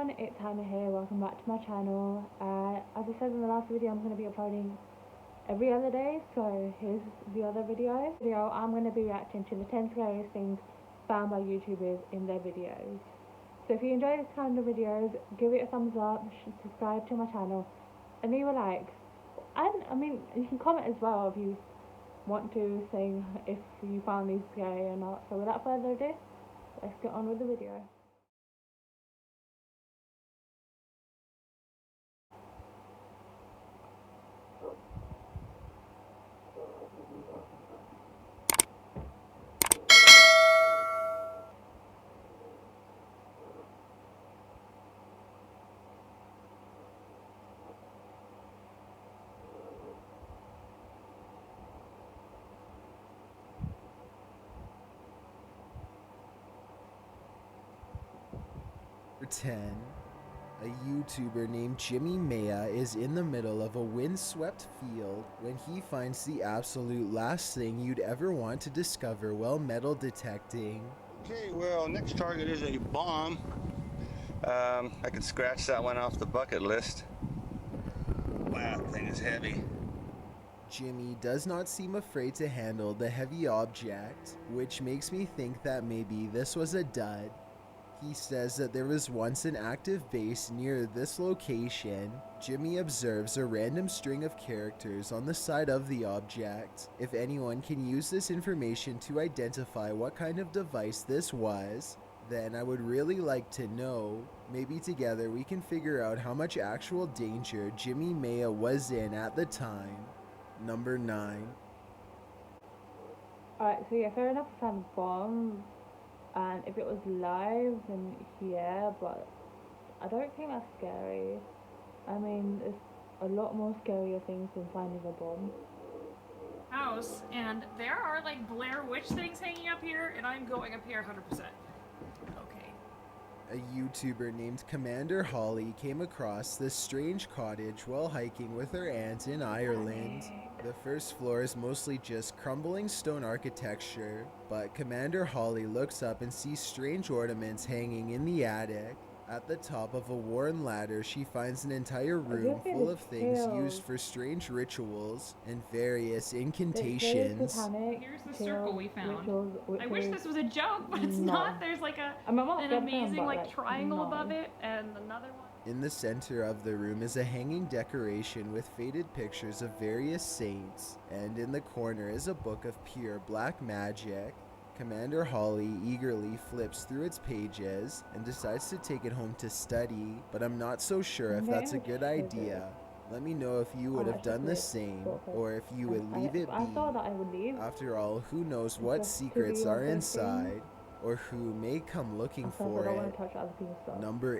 everyone, it's Hannah here, welcome back to my channel. As I said in the last video, I'm going to be uploading every other day, so here's the other video. I'm going to be reacting to the 10 scariest things found by YouTubers in their videos. So if you enjoy this kind of videos, give it a thumbs up, subscribe to my channel, and leave a like. And I mean, you can comment as well if you want to, say if you found these scary or not. So without further ado, let's get on with the video. Number 10. A YouTuber named Jimmy Maya is in the middle of a windswept field when he finds the absolute last thing you'd ever want to discover while metal detecting. Okay, well, next target is a bomb. I can scratch that one off the bucket list. Wow, that thing is heavy. Jimmy does not seem afraid to handle the heavy object, which makes me think that maybe this was a dud. He says that there was once an active base near this location. Jimmy observes a random string of characters on the side of the object. If anyone can use this information to identify what kind of device this was, then I would really like to know. Maybe together we can figure out how much actual danger Jimmy Maya was in at the time. Number 9. Alright, so yeah, fair enough if I have a bomb, and if it was live, then yeah, but I don't think that's scary. I mean, there's a lot more scarier things than finding a bomb. House, and there are like Blair Witch things hanging up here, and I'm going up here 100%. Okay. A YouTuber named Commander Holly came across this strange cottage while hiking with her aunt in Ireland. The first floor is mostly just crumbling stone architecture, but Commander Holly looks up and sees strange ornaments hanging in the attic. At the top of a worn ladder, she finds an entire room full of things used for strange rituals and various incantations. Here's the circle we found. I wish this was a joke, but it's not. There's like an amazing like triangle above it and another one. In the center of the room is a hanging decoration with faded pictures of various saints, and in the corner is a book of pure black magic. Commander Holly eagerly flips through its pages and decides to take it home to study, but I'm not so sure if that's a good idea. Let me know if you would have done the same, or if you would leave it be. After all, who knows what secrets are inside, or who may come looking for it. Number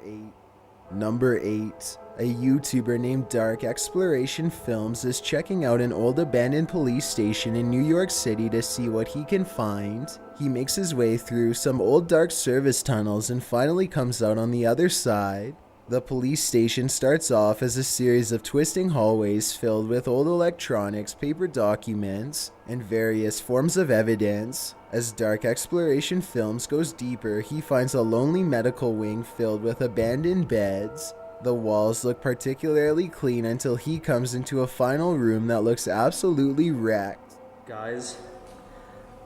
8. A YouTuber named Dark Exploration Films is checking out an old abandoned police station in New York City to see what he can find. He makes his way through some old dark service tunnels and finally comes out on the other side. The police station starts off as a series of twisting hallways filled with old electronics, paper documents, and various forms of evidence. As Dark Exploration Films goes deeper, he finds a lonely medical wing filled with abandoned beds. The walls look particularly clean until he comes into a final room that looks absolutely wrecked. Guys,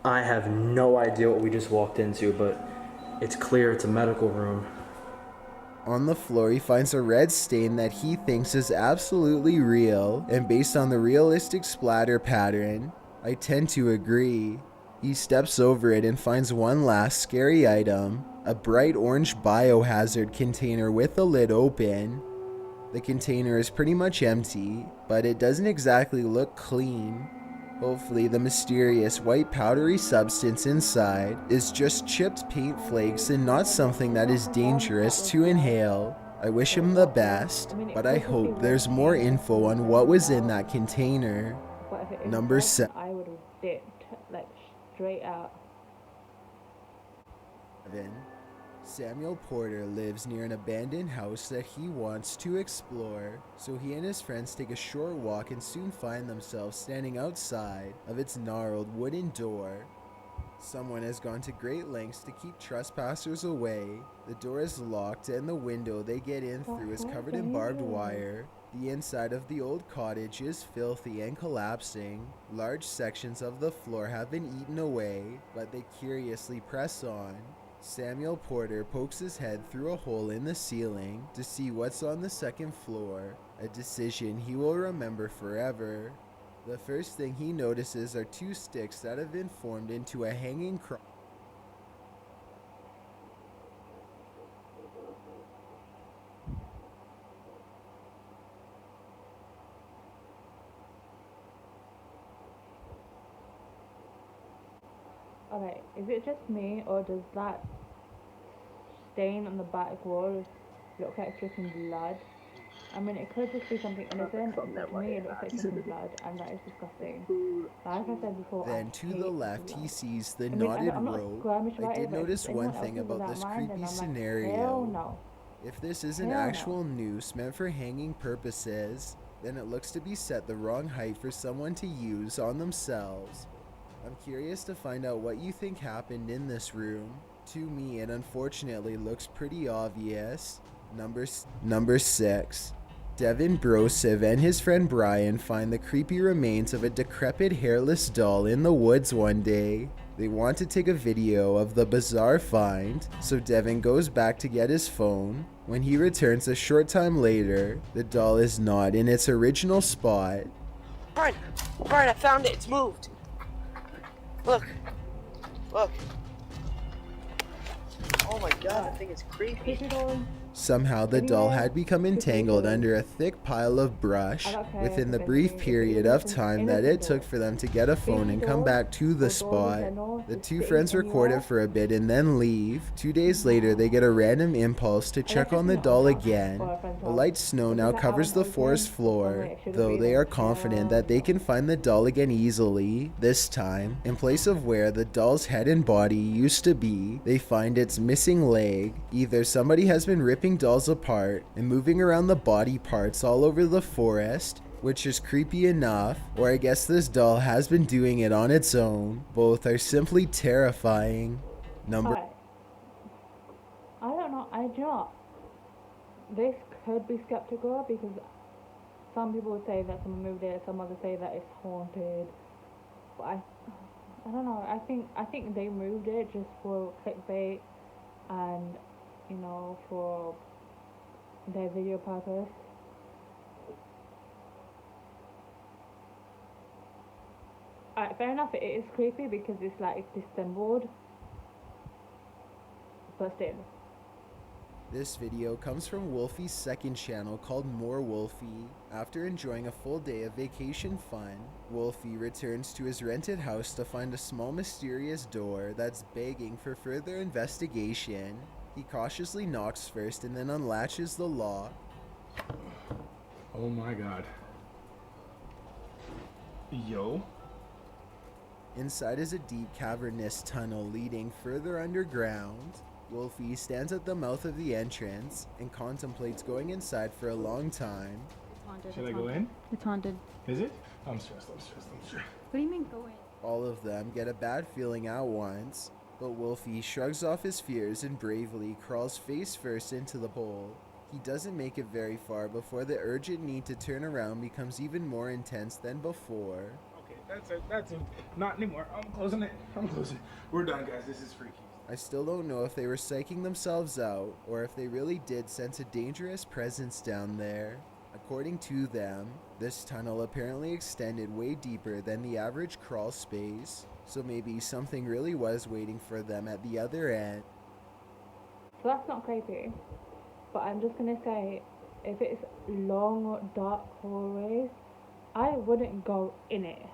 I have no idea what we just walked into, but it's clear it's a medical room. On the floor, he finds a red stain that he thinks is absolutely real, and based on the realistic splatter pattern, I tend to agree. He steps over it and finds one last scary item, a bright orange biohazard container with the lid open. The container is pretty much empty, but it doesn't exactly look clean. Hopefully the mysterious white powdery substance inside is just chipped paint flakes and not something that is dangerous to inhale. I wish him the best, but I hope there's more info on what was in that container. Number 7. I would have dipped, like, straight out. Samuel Porter lives near an abandoned house that he wants to explore, so he and his friends take a short walk and soon find themselves standing outside of its gnarled wooden door. Someone has gone to great lengths to keep trespassers away. The door is locked and the window they get in through is covered in barbed wire. The inside of the old cottage is filthy and collapsing. Large sections of the floor have been eaten away, but they curiously press on. Samuel Porter pokes his head through a hole in the ceiling to see what's on the second floor, a decision he will remember forever. The first thing he notices are two sticks that have been formed into a hanging cross. Okay, is it just me, or does that stain on the back wall look like dripping blood? I mean, it could just be something innocent, but to me it looks like dripping blood, and that is disgusting. Like I said before, Then to the left he sees the I'm knotted not rope. squirmish I about did it, but notice if anyone one else thing is of about that this mind, then creepy I'm like, scenario. hell no. If this is an Hell no. actual noose meant for hanging purposes, then it looks to be set the wrong height for someone to use on themselves. I'm curious to find out what you think happened in this room. To me, it unfortunately looks pretty obvious. Number 6. Devin Brosiv and his friend Brian find the creepy remains of a decrepit hairless doll in the woods one day. They want to take a video of the bizarre find, so Devin goes back to get his phone. When he returns a short time later, the doll is not in its original spot. Brian, I found it. It's moved. Look. Oh my god, that thing is creepy. Somehow the doll had become entangled under a thick pile of brush. Within the brief period of time that it took for them to get a phone and come back to the spot, the two friends record it for a bit and then leave. 2 days later, they get a random impulse to check on the doll again. A light snow now covers the forest floor, though they are confident that they can find the doll again easily. This time, in place of where the doll's head and body used to be, they find its missing leg. Either somebody has been ripping dolls apart and moving around the body parts all over the forest, which is creepy enough, or I guess this doll has been doing it on its own. Both are simply terrifying. I don't know, I do not. This could be skeptical because some people would say that someone moved it, some others say that it's haunted. But I don't know, I think they moved it just for clickbait and, you know, for their video purpose. Fair enough, it is creepy because it's like disassembled, but still. This video comes from Wolfie's second channel called More Wolfie. After enjoying a full day of vacation fun, Wolfie returns to his rented house to find a small mysterious door that's begging for further investigation. He cautiously knocks first and then unlatches the lock. Oh my god. Yo. Inside is a deep cavernous tunnel leading further underground. Wolfie stands at the mouth of the entrance and contemplates going inside for a long time. Should I go in? It's haunted. Is it? I'm stressed. What do you mean go in? All of them get a bad feeling at once, but Wolfie shrugs off his fears and bravely crawls face first into the hole. He doesn't make it very far before the urgent need to turn around becomes even more intense than before. Okay, that's it. Not anymore. I'm closing it. We're done, guys. This is freaky. I still don't know if they were psyching themselves out or if they really did sense a dangerous presence down there. According to them, this tunnel apparently extended way deeper than the average crawl space, so maybe something really was waiting for them at the other end. So that's not creepy, but I'm just gonna say, if it's long, dark hallways, I wouldn't go in it.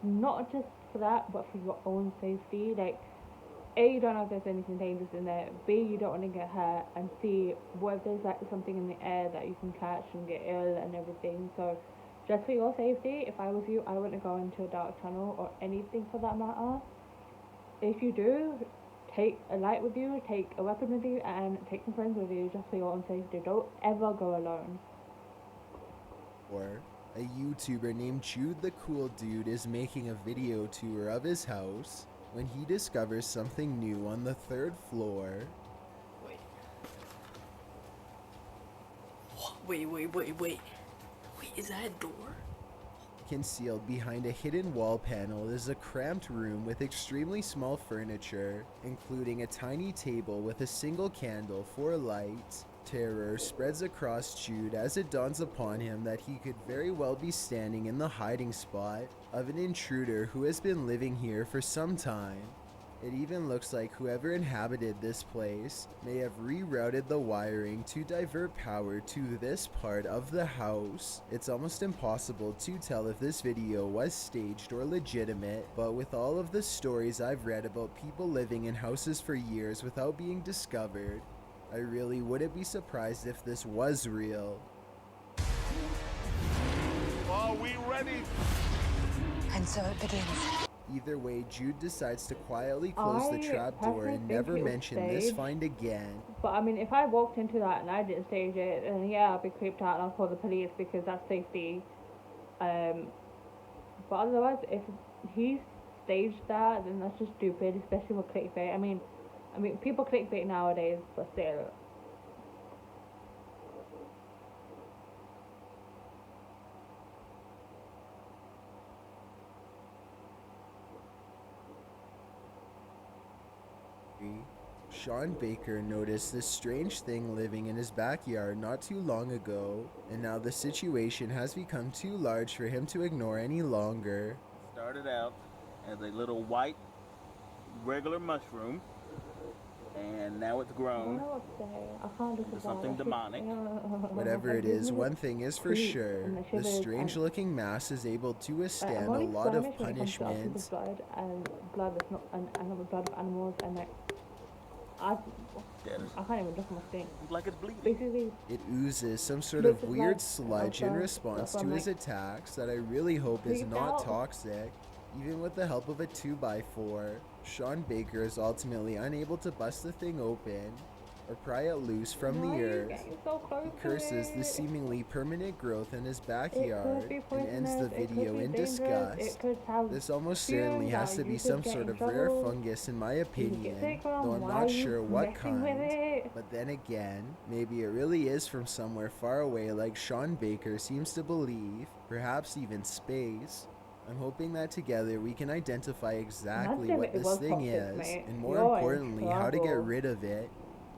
Not just for that, but for your own safety. Like, A, you don't know if there's anything dangerous in there. B, you don't want to get hurt. And C, what if there's like something in the air that you can catch and get ill and everything. So, just for your safety, if I was you, I wouldn't go into a dark tunnel or anything for that matter. If you do, take a light with you, take a weapon with you, and take some friends with you just for your own safety. Don't ever go alone. Or a YouTuber named Jude the Cool Dude is making a video tour of his house. when he discovers something new on the 3rd floor. Wait. Is that a door? Concealed behind a hidden wall panel is a cramped room with extremely small furniture, including a tiny table with a single candle for light. Terror spreads across Jude as it dawns upon him that he could very well be standing in the hiding spot of an intruder who has been living here for some time. It even looks like whoever inhabited this place may have rerouted the wiring to divert power to this part of the house. It's almost impossible to tell if this video was staged or legitimate, but with all of the stories I've read about people living in houses for years without being discovered, I really wouldn't be surprised if this was real. Are we ready? And so it begins. Either way, Jude decides to quietly close the trapdoor and never mention this find again. But I mean, if I walked into that and I didn't stage it, then yeah, I'll be creeped out and I'll call the police because that's safety. But otherwise, if he staged that, then that's just stupid, especially with clickbait. I mean, people clickbait nowadays, but still. Sean Baker noticed this strange thing living in his backyard not too long ago, and now the situation has become too large for him to ignore any longer. Started out as a little white regular mushroom, and now it's grown into something demonic. Whatever it is, one thing is for sure, the strange looking mass is able to withstand a lot of punishment. Blood of animals, and like I can't even look at my thing. Like it's bleeding. Basically, it oozes some sort of weird sludge in response to his attacks that I really hope is not toxic. Even with the help of a 2x4, Sean Baker is ultimately unable to bust the thing open or pry it loose from the earth. He curses the seemingly permanent growth in his backyard and ends the video in disgust. This almost certainly has to be some sort of rare fungus in my opinion, though I'm not sure what kind. But then again, maybe it really is from somewhere far away like Sean Baker seems to believe, perhaps even space. I'm hoping that together we can identify exactly what this thing is, and more importantly, how to get rid of it.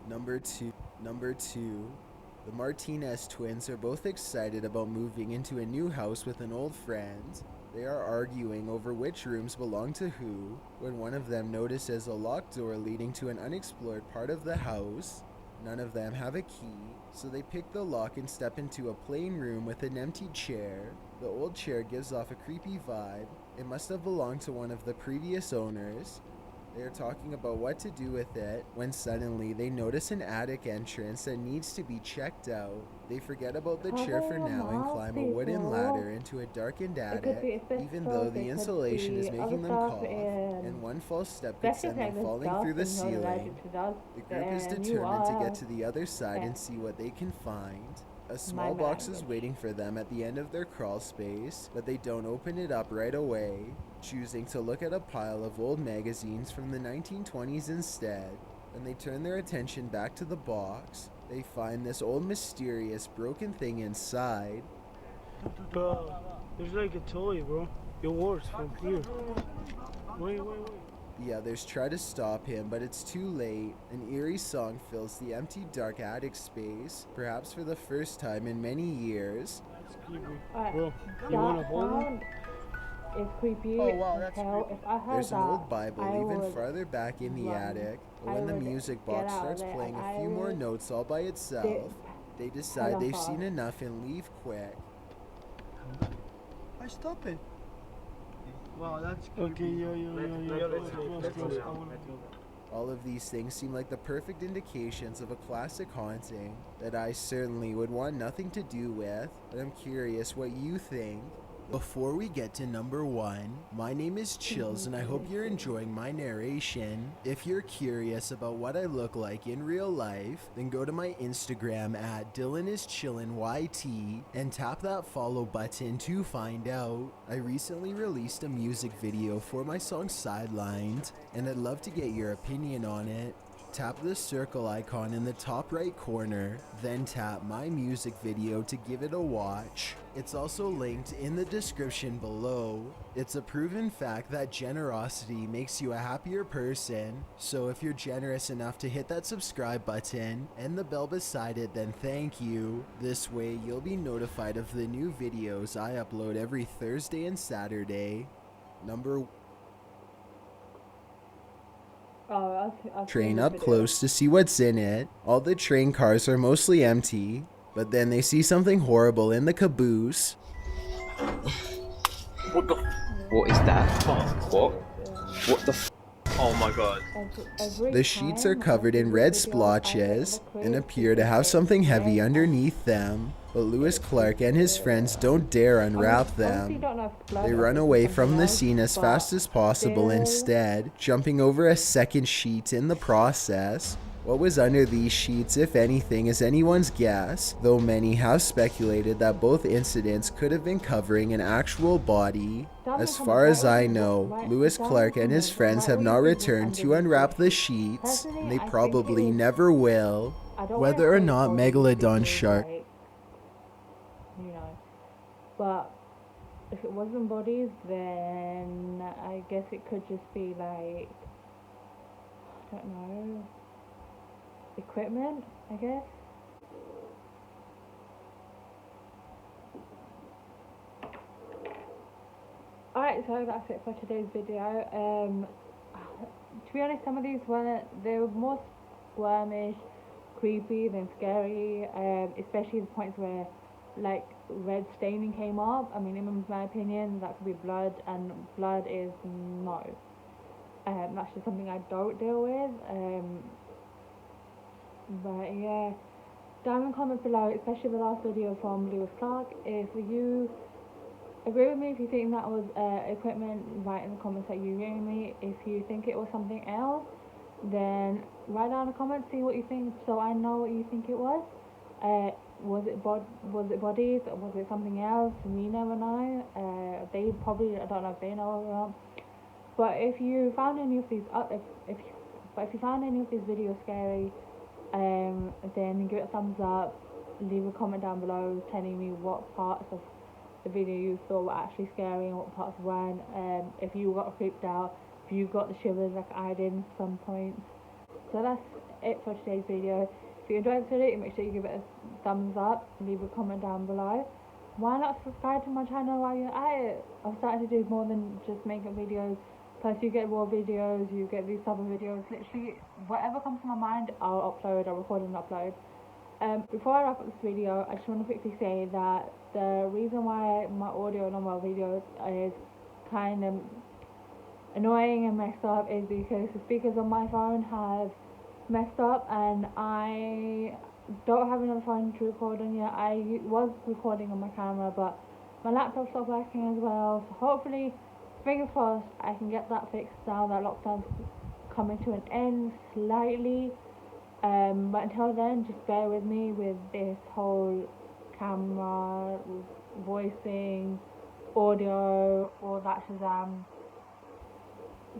Number two, the Martinez twins are both excited about moving into a new house with an old friend. They are arguing over which rooms belong to who, when one of them notices a locked door leading to an unexplored part of the house. None of them have a key, so they pick the lock and step into a plain room with an empty chair. The old chair gives off a creepy vibe. It must have belonged to one of the previous owners. They are talking about what to do with it when suddenly they notice an attic entrance that needs to be checked out. They forget about the chair for now and climb a wooden ladder into a darkened attic, even though the insulation is making them cough, and one false step could send them falling through the ceiling. The group is determined to get to the other side and see what they can find. A small box is waiting for them at the end of their crawl space, but they don't open it up right away, choosing to look at a pile of old magazines from the 1920s instead. When they turn their attention back to the box, they find this old mysterious broken thing inside. There's like a toy, bro. It works from here. Wait. The others try to stop him, but it's too late. An eerie song fills the empty, dark attic space, perhaps for the first time in many years. That's creepy. Bro, you wanna hold it? It's creepy. Oh wow, that's creepy. If I heard There's an old that, Bible even farther back in the attic, but when the music box starts playing a few more notes all by itself, they decide they've seen enough and leave quick. I stop it. Wow, that's creepy. Okay, yo. All of these things seem like the perfect indications of a classic haunting that I certainly would want nothing to do with, but I'm curious what you think. Before we get to number 1, my name is Chills and I hope you're enjoying my narration. If you're curious about what I look like in real life, then go to my Instagram at DylanIsChillinYT and tap that follow button to find out. I recently released a music video for my song Sidelined, and I'd love to get your opinion on it. Tap the circle icon in the top right corner, then tap my music video to give it a watch. It's also linked in the description below. It's a proven fact that generosity makes you a happier person, so if you're generous enough to hit that subscribe button and the bell beside it, then thank you. This way you'll be notified of the new videos I upload every Thursday and Saturday. Train up close to see what's in it. All the train cars are mostly empty, but then they see something horrible in the caboose. What is that? What the oh my god. The sheets are covered in red splotches and appear to have something heavy underneath them. But Lewis Clark and his friends don't dare unwrap them. They run away from the scene as fast as possible instead, jumping over a second sheet in the process. What was under these sheets, if anything, is anyone's guess, though many have speculated that both incidents could have been covering an actual body. As far as I know, Lewis Clark and his friends have not returned to unwrap the sheets, and they probably never will. Whether or not Megalodon shark... But if it wasn't bodies, then I guess it could just be like, I don't know, equipment, I guess. Alright, so that's it for today's video. To be honest, some of these they were more squirmish, creepy than scary, especially the points where like red staining came up. I mean, in my opinion, that could be blood, and blood is no. That's just something I don't deal with. But yeah, down in the comments below, especially the last video from Lewis Clark, if you agree with me, if you think that was equipment, write in the comments that you agree with me. If you think it was something else, then write down in the comments, see what you think, so I know what you think it was. Was it bodies, or was it something else? We never know. They probably, I don't know if they know or not. But if you found any of these if you found any of these videos scary, then give it a thumbs up. Leave a comment down below telling me what parts of the video you thought were actually scary and what parts weren't. If you got creeped out, if you got the shivers like I did in some points. So that's it for today's video. If you enjoyed this video, make sure you give it a thumbs up, leave a comment down below. Why not subscribe to my channel while you're at it? I've started to do more than just making videos. Plus you get more videos, you get these type of videos. Literally, whatever comes to my mind, I'll upload, I'll record and upload. Before I wrap up this video, I just want to quickly say that the reason why my audio and all my videos is kind of annoying and messed up is because the speakers on my phone have messed up and I don't have another phone to record on yet. I was recording on my camera, but my laptop stopped working as well, so hopefully, fingers crossed, I can get that fixed now that lockdown's coming to an end slightly. But until then, just bear with me with this whole camera, voicing, audio, all that shazam.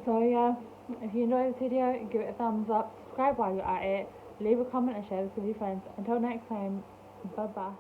So yeah, if you enjoyed this video, give it a thumbs up, subscribe while you're at it, leave a comment and share this with your friends. Until next time, bye bye.